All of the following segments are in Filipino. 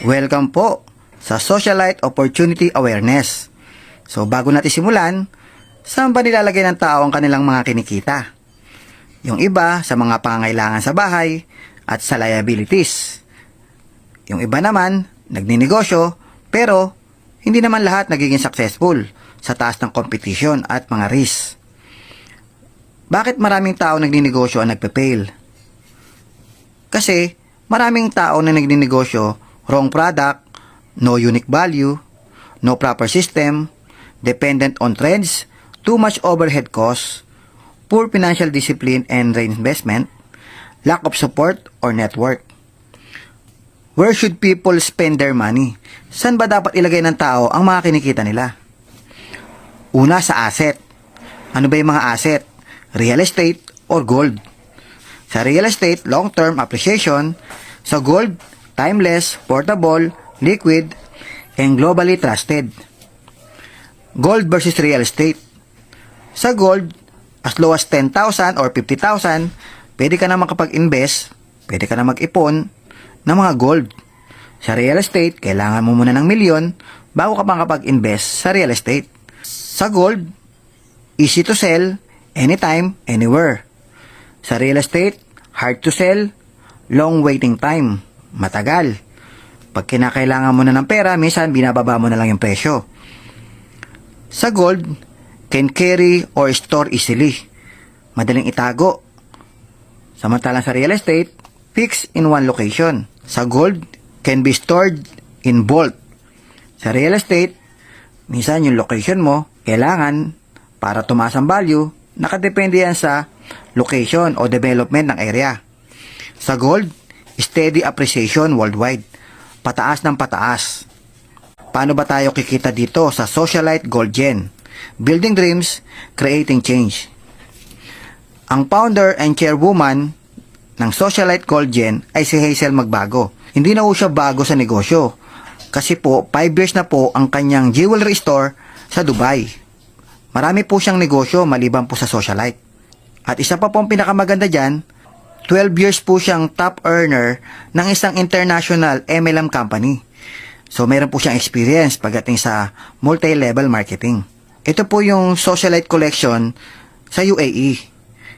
Welcome po sa Socialite Opportunity Awareness. So bago natin simulan, saan ba nilalagay ng tao ang kanilang mga kinikita? Yung iba sa mga pangangailangan sa bahay at sa liabilities. Yung iba naman, nagninegosyo, pero hindi naman lahat nagiging successful sa taas ng competition at mga risk. Bakit maraming tao nagninegosyo ang nagpe-fail? Kasi maraming tao na nagninegosyo, wrong product, no unique value, no proper system, dependent on trends, too much overhead costs, poor financial discipline and reinvestment, lack of support or network. Where should people spend their money? Saan ba dapat ilagay ng tao ang mga kinikita nila? Una, sa asset. Ano ba yung mga asset? Real estate or gold? Sa real estate, long-term appreciation. Sa gold, timeless, portable, liquid, and globally trusted. Gold versus real estate. Sa gold, as low as 10,000 or 50,000, pwede ka na makapag-invest, pwede ka na mag-ipon ng mga gold. Sa real estate, kailangan mo muna ng milyon bago ka makapag-invest sa real estate. Sa gold, easy to sell, anytime, anywhere. Sa real estate, hard to sell, long waiting time, matagal. Pag kinakailangan mo na ng pera, minsan binababa mo na lang yung presyo. Sa gold, can carry or store easily. Madaling itago. Samantalang sa real estate, fixed in one location. Sa gold, can be stored in bulk. Sa real estate, minsan yung location mo, kailangan para tumaas ang value, nakadepende yan sa location o development ng area. Sa gold, steady appreciation worldwide. Pataas ng pataas. Paano ba tayo kikita dito sa Socialite Gold Gen? Building dreams, creating change. Ang founder and chairwoman ng Socialite Gold Gen ay si Hazel Magbago. Hindi na po siya bago sa negosyo. Kasi po, 5 years na po ang kanyang jewelry store sa Dubai. Marami po siyang negosyo maliban po sa Socialite. At isa pa pong pinakamaganda dyan, 12 years po siyang top earner ng isang international MLM company. So, meron po siyang experience pagdating sa multi-level marketing. Ito po yung Socialite Collection sa UAE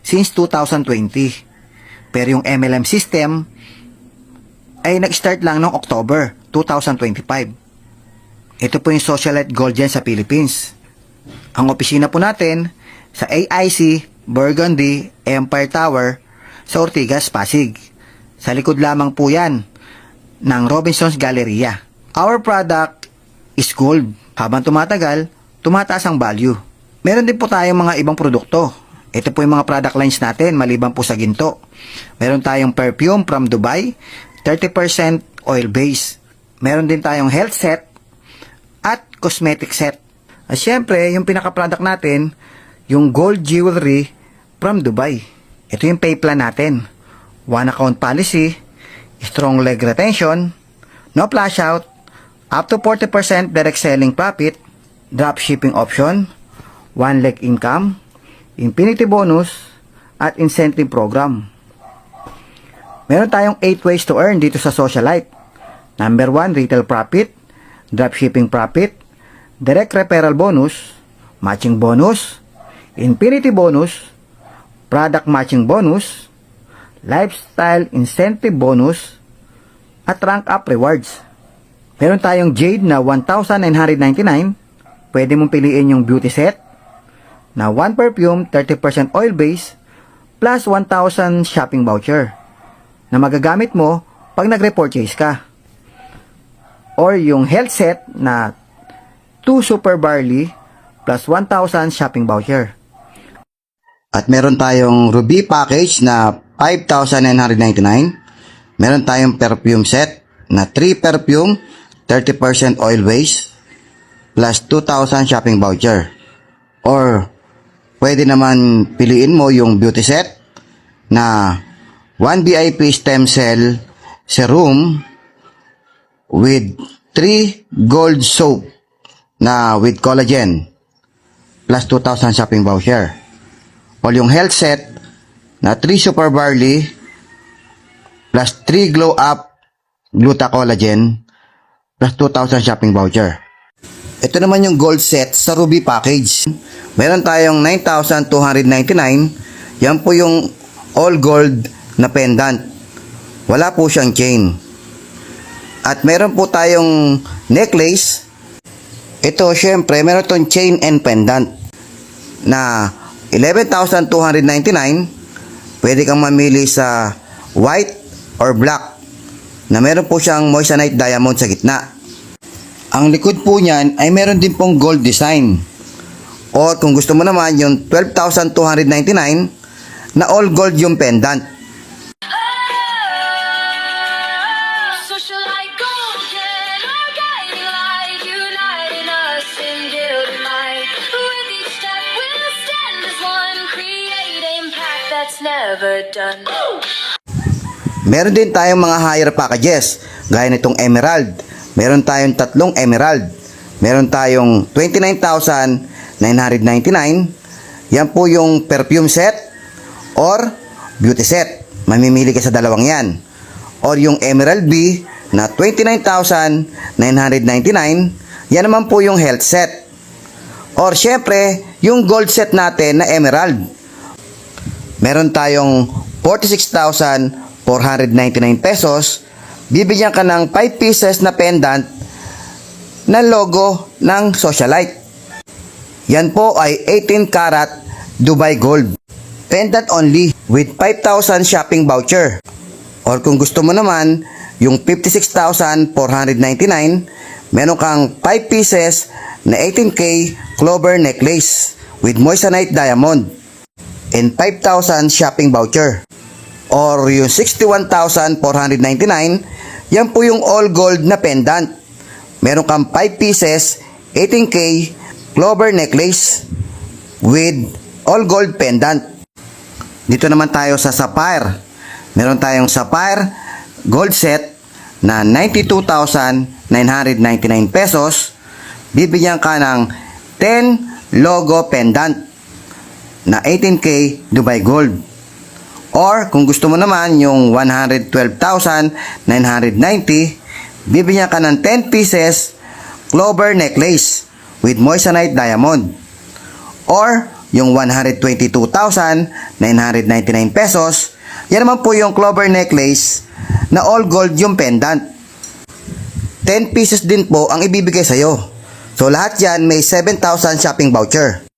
since 2020. Pero yung MLM system ay nag-start lang noong October 2025. Ito po yung Socialite Gold Gen sa Philippines. Ang opisina po natin sa AIC Burgundy Empire Tower sa Ortigas, Pasig. Sa likod lamang po yan ng Robinson's Galleria. Our product is gold. Habang tumatagal, tumataas ang value. Meron din po tayong mga ibang produkto. Ito po yung mga product lines natin maliban po sa ginto. Meron tayong perfume from Dubai, 30% oil base. Meron din tayong health set at cosmetic set. At syempre, yung pinaka-product natin, yung gold jewelry from Dubai. Ito yung pay plan natin. One account policy, strong leg retention, no flash out, up to 40% direct selling profit, drop shipping option, one leg income, infinity bonus, at incentive program. Meron tayong 8 ways to earn dito sa Socialite. Number 1, retail profit, drop shipping profit, direct referral bonus, matching bonus, infinity bonus, product matching bonus, lifestyle incentive bonus, at rank up rewards. Meron tayong Jade na 1,999. Pwede mong piliin yung beauty set na 1 perfume, 30% oil base, plus 1,000 shopping voucher na magagamit mo pag nag-repurchase ka. Or yung health set na 2 super barley plus 1,000 shopping voucher. At meron tayong Ruby package na 5,999. Meron tayong perfume set na 3 perfume, 30% oil base, plus 2,000 shopping voucher. Or, pwede naman piliin mo yung beauty set na 1 VIP stem cell serum with 3 gold soap na with collagen, plus 2,000 shopping voucher. O yung health set na 3 super barley plus 3 glow up gluta collagen plus 2,000 shopping voucher. Ito naman yung gold set sa Ruby package. Meron tayong 9,299. Yan po yung all gold na pendant. Wala po siyang chain. At meron po tayong necklace. Ito syempre meron tong chain and pendant na 11,299. Pwede kang mamili sa white or black na meron po siyang moissanite diamond sa gitna. Ang likod po niyan ay meron din pong gold design. Or kung gusto mo naman yung 12,299 na all gold yung pendant. So shall I go again, our guiding light, uniting us in building light. With each step we'll stand as one, create impact that's never done. Meron din tayong mga higher packages, gaya nitong emerald. Meron tayong 3 emerald. Meron tayong 29,999. Yan po yung perfume set or beauty set. Mamimili ka sa dalawang yan. Or yung emerald B na 29,999. Yan naman po yung health set. Or syempre, yung gold set natin na emerald. Meron tayong 46,499 pesos. Bibigyan ka ng 5 pieces na pendant na logo ng socialite. Yan po ay 18 karat Dubai Gold. Pendant only with 5,000 shopping voucher. Or kung gusto mo naman, yung 56,499, meron kang 5 pieces na 18K clover necklace with moissanite diamond and 5,000 shopping voucher. Or yung 61,499, yan po yung all gold na pendant. Meron kang 5 pieces, 18K clover necklace with all gold pendant. Dito naman tayo sa sapphire. Meron tayong sapphire gold set na 92,999 pesos. Bibigyan ka ng 10 logo pendant na 18K Dubai Gold. Or kung gusto mo naman yung 112,990, bibigyan ka ng 10 pieces clover necklace with moissanite diamond. Or yung 122,999 pesos, yan naman po yung clover necklace na all gold yung pendant. 10 pieces din po ang ibibigay sa'yo. So lahat yan may 7,000 shopping voucher.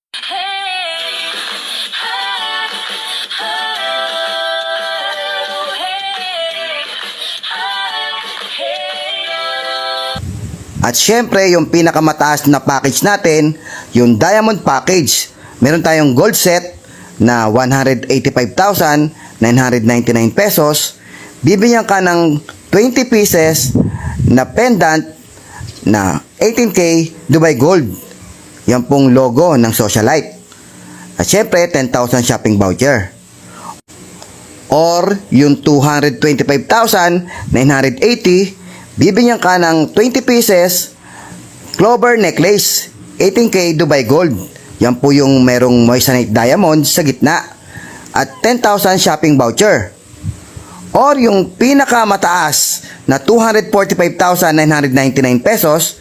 At syempre, yung pinakamataas na package natin, yung diamond package. Meron tayong gold set na 185,999 pesos. Bibigyan ka ng 20 pieces na pendant na 18K Dubai Gold. Yan pong logo ng socialite. At syempre, 10,000 shopping voucher. Or yung 225,980, bibigyan ka ng 20 pieces clover necklace 18K Dubai Gold. Yan po yung merong moissanite diamond sa gitna at 10,000 shopping voucher. Or yung pinakamataas na 245,999 pesos,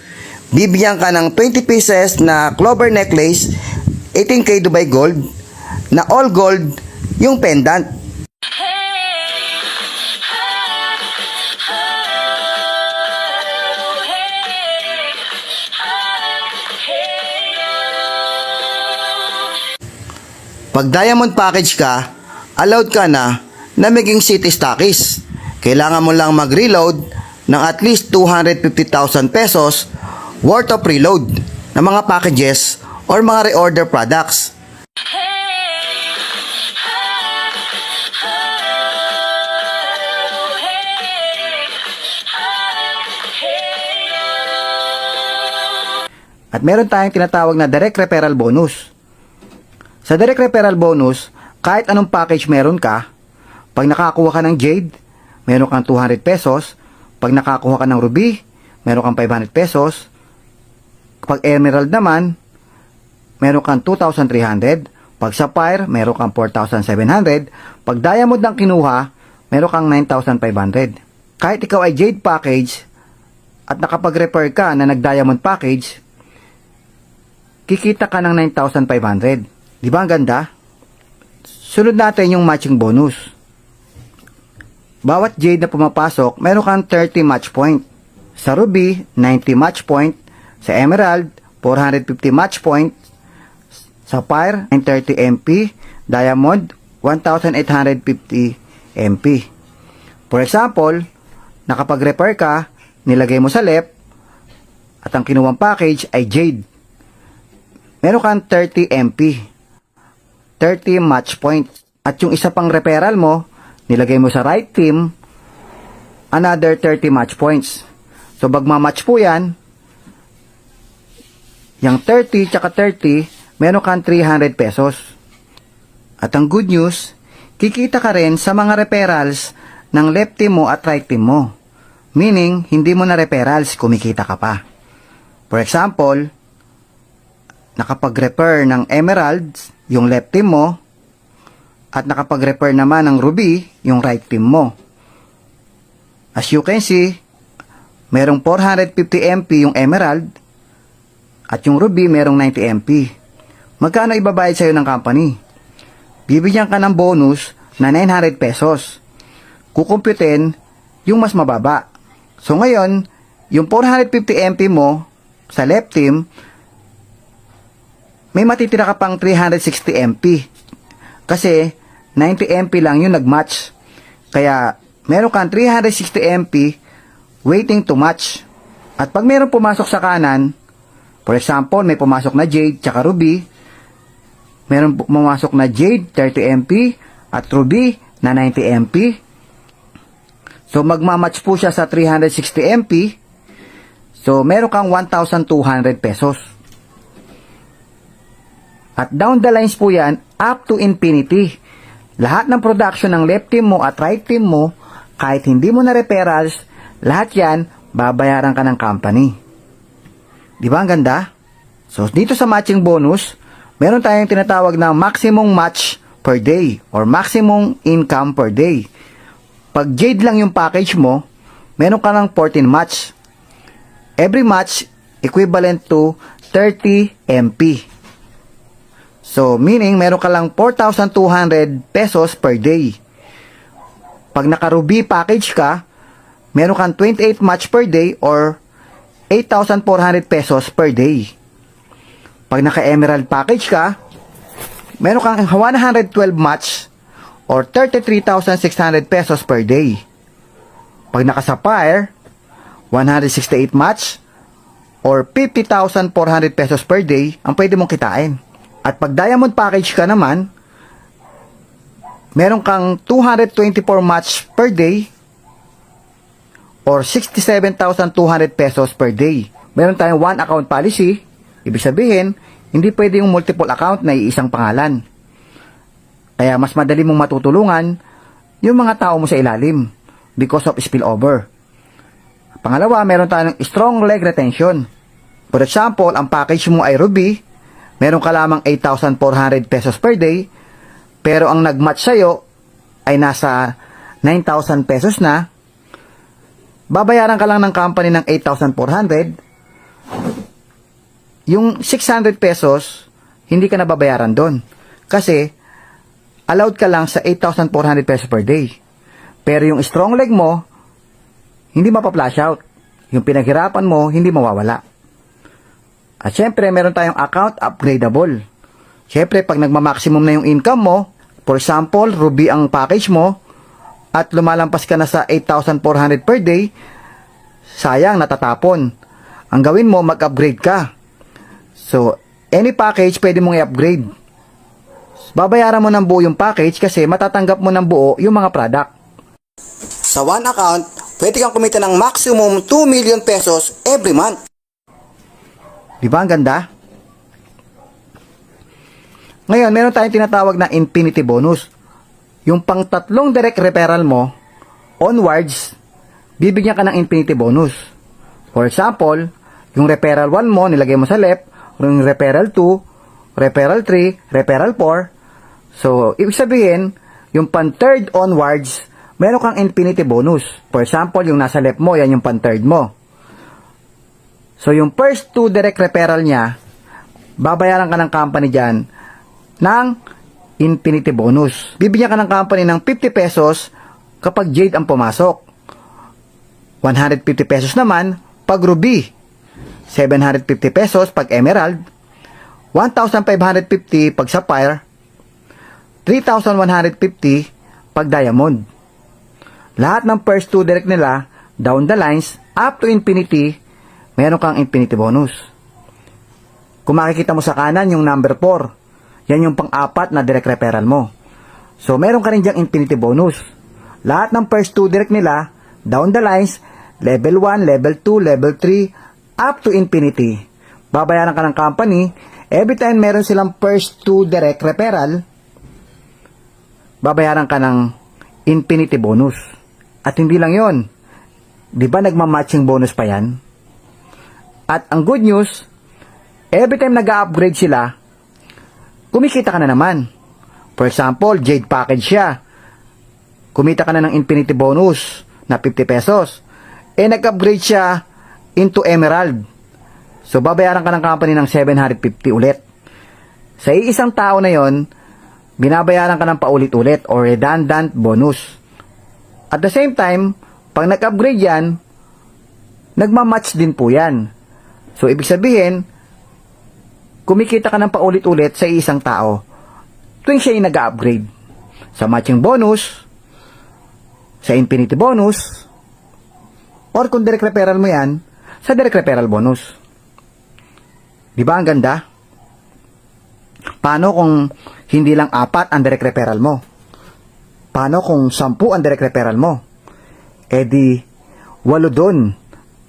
bibigyan ka ng 20 pieces na clover necklace 18K Dubai Gold na all gold yung pendant. Pag diamond package ka, allowed ka na maging city stockist. Kailangan mo lang mag-reload ng at least 250,000 pesos worth of reload ng mga packages or mga reorder products. At meron tayong tinatawag na direct referral bonus. Sa direct referral bonus, kahit anong package meron ka, pag nakakuha ka ng jade, meron kang 200 pesos. Pag nakakuha ka ng ruby, meron kang 500 pesos. Pag emerald naman, meron kang 2,300. Pag sapphire, meron kang 4,700. Pag diamond ang kinuha, meron kang 9,500. Kahit ikaw ay jade package at nakapag-refer ka na nag-diamond package, kikita ka ng 9,500. Di ba ang ganda? Sunod natin yung matching bonus. Bawat jade na pumapasok, meron kang 30 match point. Sa ruby, 90 match point. Sa emerald, 450 match point. Sapphire, 930 MP. Diamond, 1,850 MP. For example, nakapag-refer ka, nilagay mo sa left, at ang kinuwang package ay jade. Meron kang 30 MP. 30 match points. At yung isa pang referral mo, nilagay mo sa right team, another 30 match points. So, magmamatch po yan. Yung 30 tsaka 30, meron kang 300 pesos. At ang good news, kikita ka rin sa mga referrals ng left team mo at right team mo. Meaning, hindi mo na referrals, kumikita ka pa. For example, nakapag-refer ng emeralds, yung left team mo, at nakapag-refer naman ng ruby, yung right team mo. As you can see, merong 450 MP yung emerald, at yung ruby merong 90 MP. Magkano ibabayad sa'yo ng company? Bibigyan ka ng bonus na 900 pesos. Kukumputin yung mas mababa. So ngayon, yung 450 MP mo sa left team, may matitira ka pang 360 MP. Kasi 90 MP lang yung nag-match. Kaya meron kang 360 MP waiting to match. At pag meron pumasok sa kanan, for example, may pumasok na jade tsaka ruby, meron pumasok na jade 30 MP at ruby na 90 MP. So magmamatch po siya sa 360 MP. So meron kang 1,200 pesos. At down the lines po yan up to infinity. Lahat ng production ng left team mo at right team mo, kahit hindi mo na referrals, lahat yan babayaran ka ng company. Di ba ang ganda? So dito sa matching bonus, meron tayong tinatawag na maximum match per day or maximum income per day. Pag jade lang yung package mo, meron ka ng 14 match. Every match equivalent to 30 MP. So, meaning meron ka lang 4,200 pesos per day. Pag naka-ruby package ka, meron kang 28 match per day or 8,400 pesos per day. Pag naka-emerald package ka, meron kang 112 match or 33,600 pesos per day. Pag naka-sapphire, 168 match or 50,400 pesos per day ang pwede mong kitain. At pag diamond package ka naman, meron kang 224 match per day or 67,200 pesos per day. Meron tayong one account policy. Ibig sabihin, hindi pwede yung multiple account na iisang pangalan. Kaya mas madali mong matutulungan yung mga tao mo sa ilalim because of spillover. Pangalawa, meron tayong strong leg retention. For example, ang package mo ay ruby, meron ka lamang 8,400 pesos per day, pero ang nag-match sa'yo ay nasa 9,000 pesos na, babayaran ka lang ng company ng 8,400, yung 600 pesos, hindi ka na babayaran doon. Kasi, allowed ka lang sa 8,400 pesos per day. Pero yung strong leg mo, hindi mapa-flash out. Yung pinaghirapan mo, hindi mawawala. At syempre, meron tayong account upgradable. Syempre, pag nagma-maximum na yung income mo, for example, ruby ang package mo, at lumalampas ka na sa 8,400 per day, sayang, natatapon. Ang gawin mo, mag-upgrade ka. So, any package, pwede mong i-upgrade. Babayaran mo ng buo yung package kasi matatanggap mo ng buo yung mga product. Sa one account, pwede kang kumita ng maximum 2 million pesos every month. Di ba ang ganda? Ngayon, meron tayong tinatawag na infinity bonus. Yung pang tatlong direct referral mo, onwards, bibigyan ka ng infinity bonus. For example, yung referral 1 mo, nilagay mo sa left, yung referral 2, referral 3, referral 4. So, ibig sabihin, yung pang third onwards, meron kang infinity bonus. For example, yung nasa left mo, yan yung pang third mo. So, yung first 2 direct referral niya, babayaran ka ng company dyan ng infinity bonus. Bibigyan ka ng company ng 50 pesos kapag Jade ang pumasok. 150 pesos naman pag Ruby. 750 pesos pag Emerald. 1,550 pag Sapphire. 3,150 pag Diamond. Lahat ng first 2 direct nila, down the lines, up to infinity, meron kang infinity bonus. Kung makikita mo sa kanan yung number 4, yan yung pang-apat na direct referral mo. So, meron ka rin dyang infinity bonus. Lahat ng first 2 direct nila, down the lines, level 1, level 2, level 3, up to infinity. Babayaran ka ng company, every time meron silang first 2 direct referral, babayaran ka ng infinity bonus. At hindi lang yon, di ba nagmamatching bonus pa yan? At ang good news, every time nag-upgrade sila, kumikita ka na naman. For example, Jade package siya. Kumita ka na ng infinity bonus na 50 pesos. Nag-upgrade siya into Emerald. So, babayaran ka ng company ng 750 ulit. Sa iisang tao na yon, binabayaran ka ng paulit-ulit or redundant bonus. At the same time, pag nag-upgrade yan, nagmamatch din po yan. So, ibig sabihin, kumikita ka ng paulit-ulit sa isang tao tuwing siya ay nag-upgrade. Sa matching bonus, sa infinity bonus, or kung direct referral mo yan, sa direct referral bonus. Di ba ang ganda? Paano kung hindi lang 4 ang direct referral mo? Paano kung 10 ang direct referral mo? Eh di, 8 doon,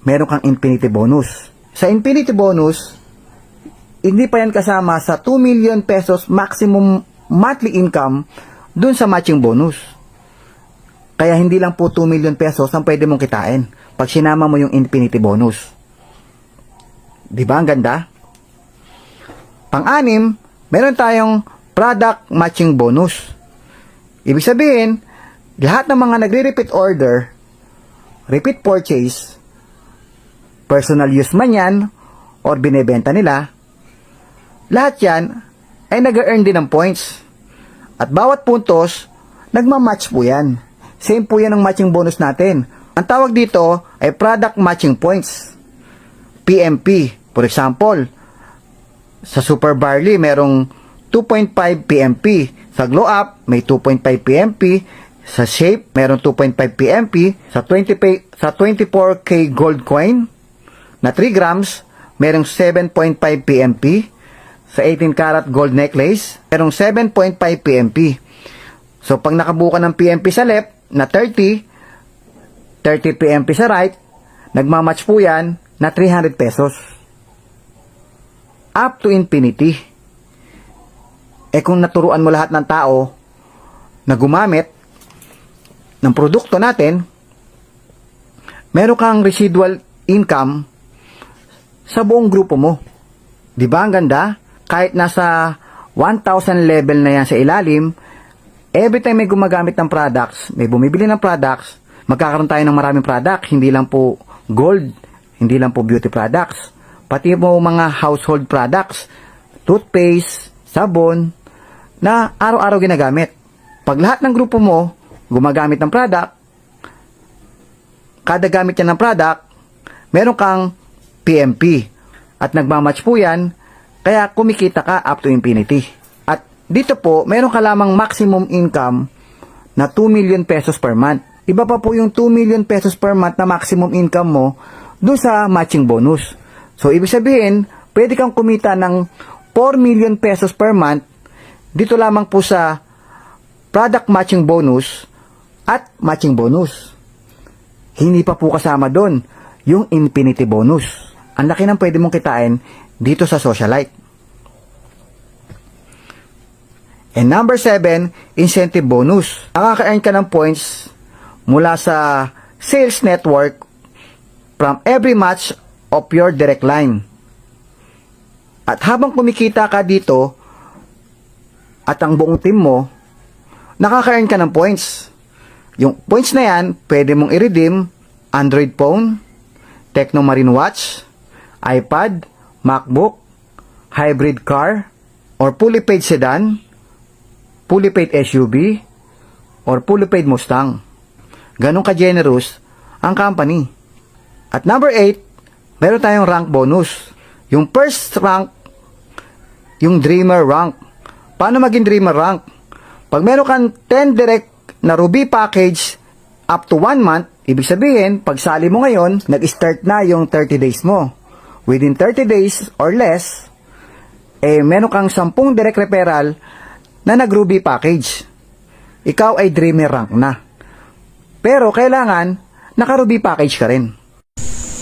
meron kang infinity bonus. Sa infinity bonus, hindi pa yan kasama sa 2 million pesos maximum monthly income dun sa matching bonus. Kaya hindi lang po 2 million pesos ang pwede mong kitain pag sinama mo yung infinity bonus. Di ba ang ganda? Pang-6, meron tayong product matching bonus. Ibig sabihin, lahat ng mga nagre-repeat order, repeat purchase, personal use man yan, or binebenta nila, lahat yan ay nag-earn din ng points. At bawat puntos, nagmamatch po yan. Same po yan ang matching bonus natin. Ang tawag dito ay product matching points. PMP. For example, sa Super Barley, merong 2.5 PMP. Sa Glow Up, may 2.5 PMP. Sa Shape, merong 2.5 PMP. Sa 24K Gold Coin, na 3 grams, merong 7.5 PMP. Sa 18 karat gold necklace, merong 7.5 PMP. So, pag nakabuka ng PMP sa left, na 30 PMP sa right, nagmamatch po yan na 300 pesos. Up to infinity. Eh kung naturuan mo lahat ng tao na gumamit ng produkto natin, meron kang residual income sa buong grupo mo. Di ba ang ganda? Kahit nasa 1,000 level na yan sa ilalim, every time may gumagamit ng products, may bumibili ng products, magkakaroon tayo ng maraming product, hindi lang po gold, hindi lang po beauty products, pati po mga household products, toothpaste, sabon, na araw-araw ginagamit. Pag lahat ng grupo mo gumagamit ng product, kada gamit yan ng product, meron kang PMP. At nagmamatch po yan, kaya kumikita ka up to infinity. At dito po, meron ka lamang maximum income na 2 million pesos per month. Iba pa po yung 2 million pesos per month na maximum income mo dun sa matching bonus. So, ibig sabihin, pwede kang kumita ng 4 million pesos per month dito lamang po sa product matching bonus at matching bonus. Hindi pa po kasama doon yung infinity bonus. Ang laki ng pwede mong kitain dito sa Socialite. And number 7, incentive bonus. Nakaka-earn ka ng points mula sa sales network from every match of your direct line. At habang kumikita ka dito at ang buong team mo, nakaka-earn ka ng points. Yung points na yan, pwede mong i-redeem Android phone, Tecno Marine Watch, iPad, MacBook, hybrid car, or fully paid sedan, fully paid SUV, or fully paid Mustang. Ganun ka-generous ang company. At number 8, meron tayong rank bonus. Yung first rank, yung Dreamer rank. Paano maging Dreamer rank? Pag meron kang 10 direct na Ruby package up to 1 month, ibig sabihin, pag sali mo ngayon, nag-start na yung 30 days mo. Within 30 days or less, meron kang 10 direct referral na nag-Ruby package. Ikaw ay Dreamer rank na. Pero kailangan, naka-Ruby package ka rin.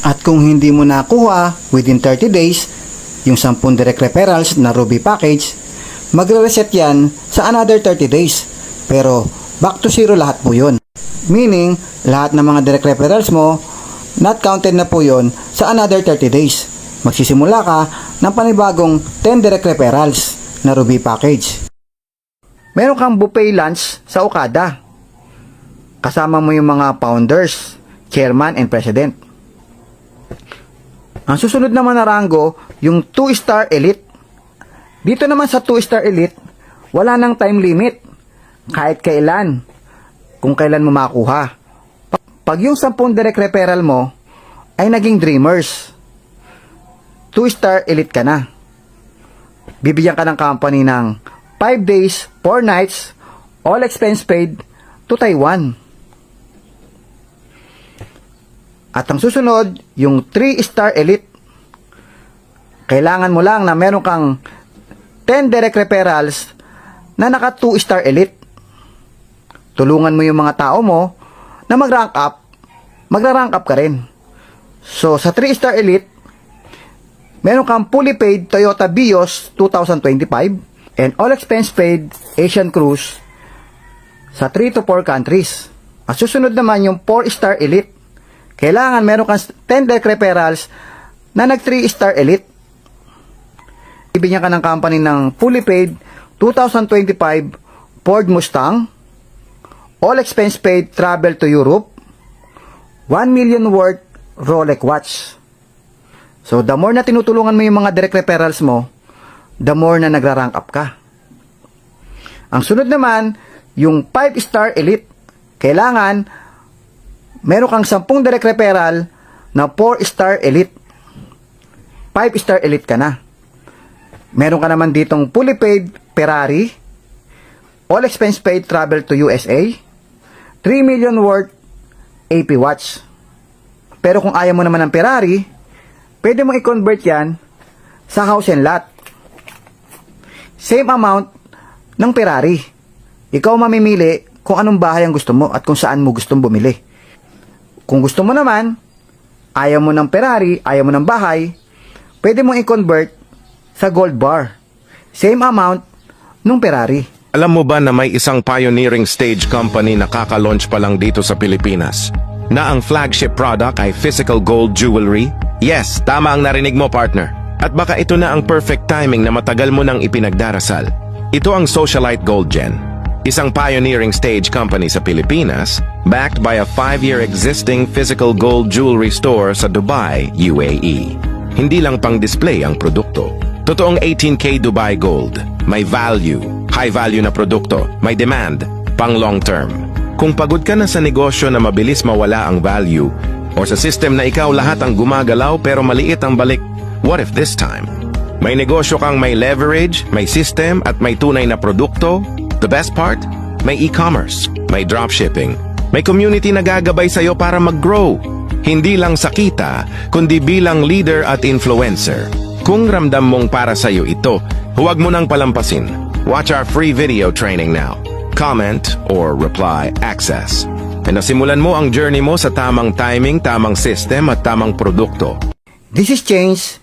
At kung hindi mo nakuha within 30 days, yung 10 direct referrals na Ruby package, magre-reset yan sa another 30 days. Pero back to zero lahat po yun. Meaning, lahat ng mga direct referrals mo, not counted na po yun sa another 30 days. Magsisimula ka ng panibagong 10 direct referrals na Ruby package. Meron kang buffet lunch sa Okada. Kasama mo yung mga founders, chairman, and president. Ang susunod naman na rango, yung 2-star elite. Dito naman sa 2-star elite, wala nang time limit. Kahit kailan, kung kailan mo makuha. Pag yung 10 direct referral mo ay naging dreamers, 2-star elite ka na. Bibigyan ka ng company ng 5 days, 4 nights, all expense paid to Taiwan. At ang susunod, yung 3-star elite. Kailangan mo lang na meron kang 10 direct referrals na naka 2-star elite. Tulungan mo yung mga tao mo na mag-rank up, magra-rank up ka rin. So, sa 3-star elite, meron kang fully paid Toyota Vios 2025 and all expense paid Asian cruise sa 3 to 4 countries. At susunod naman yung 4-star elite. Kailangan meron kang 10 direct referrals na nag 3-star elite. Ibigyan ka ng company ng fully paid 2025 Ford Mustang, all expense paid travel to Europe, 1 million worth Rolex watch. So, the more na tinutulungan mo yung mga direct referrals mo, the more na nagra-rank up ka. Ang sunod naman, yung 5-star elite. Kailangan, meron kang 10 direct referral na 4-star elite. 5-star elite ka na. Meron ka naman ditong fully paid Ferrari, all expense paid travel to USA, 3 million worth AP watch. Pero kung ayaw mo naman ng Ferrari, pwede mo i-convert yan sa house and lot. Same amount ng Ferrari. Ikaw mamimili kung anong bahay ang gusto mo at kung saan mo gustong bumili. Kung gusto mo naman, ayaw mo ng Ferrari, ayaw mo ng bahay, pwede mo i-convert sa gold bar. Same amount nung Ferrari. Alam mo ba na may isang pioneering stage company na kaka-launch pa lang dito sa Pilipinas? Na ang flagship product ay physical gold jewelry? Yes, tama ang narinig mo, partner. At baka ito na ang perfect timing na matagal mo nang ipinagdarasal. Ito ang Socialite Gold Gen. Isang pioneering stage company sa Pilipinas, backed by a 5-year existing physical gold jewelry store sa Dubai, UAE. Hindi lang pang display ang produkto. Totoong 18K Dubai Gold. May value, high value na produkto, may demand, pang long term. Kung pagod ka na sa negosyo na mabilis mawala ang value, o sa system na ikaw lahat ang gumagalaw pero maliit ang balik, what if this time? May negosyo kang may leverage, may system at may tunay na produkto. The best part? May e-commerce, may dropshipping, may community na gagabay sa'yo para mag-grow. Hindi lang sa kita, kundi bilang leader at influencer. Kung ramdam mong para sa'yo ito, huwag mo nang palampasin. Watch our free video training now. Comment or reply access. And nasimulan mo ang journey mo sa tamang timing, tamang system at tamang produkto. This is change.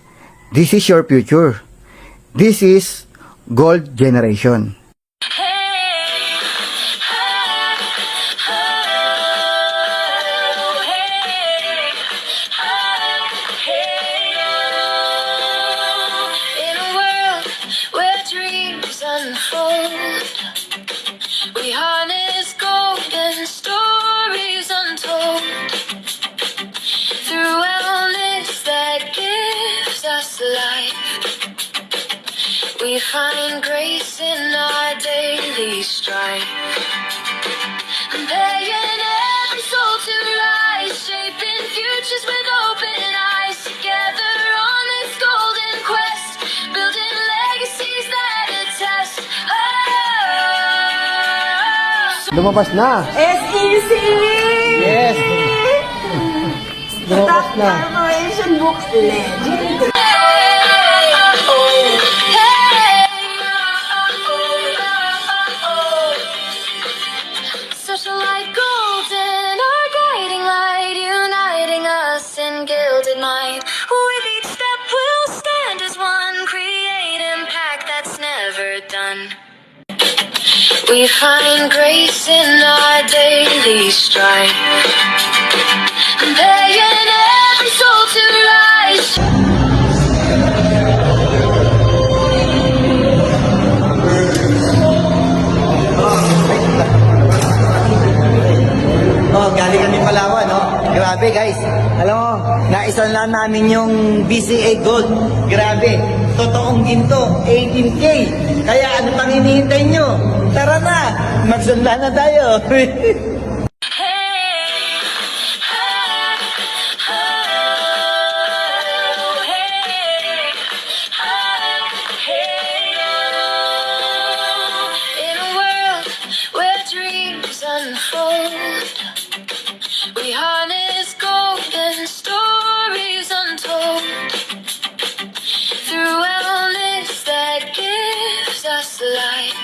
This is your future. This is Gold Generation. In a world where dreams unfold, we harness golden stories untold through wellness that gives grace in our daily strife. Begging every soul to rise, shaping futures with open eyes. Together on this golden quest, building legacies that attest. Lumabas na. SEC! Yes. Lumabas Top na. Corporation Books Legend. Social light golden, our guiding light, uniting us in gilded mind. With each step we'll stand as one, create impact that's never done. We find grace in our daily strife, begging every soul to rise. Oh, galing kami Palawan, no? Grabe, guys. Alam mo, naisan lang namin yung BCA Gold. Grabe. Totoong ginto, 18K. Kaya ano pang hinihintay nyo? Tara na, magsunla na tayo. In a world where dreams unfold, we harness golden stories untold. Through wellness that gives us life,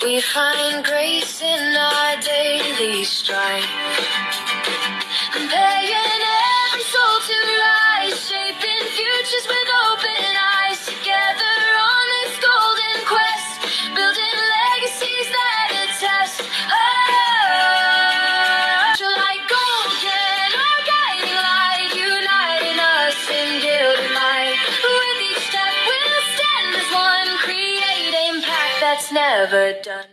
we find grace in our daily strife. Begging every soul to rise, shaping futures with open eyes. Together on this golden quest, building legacies that attest. Like golden, our guiding light, uniting us in gilded light. With each step we'll stand as one, create impact that's never done.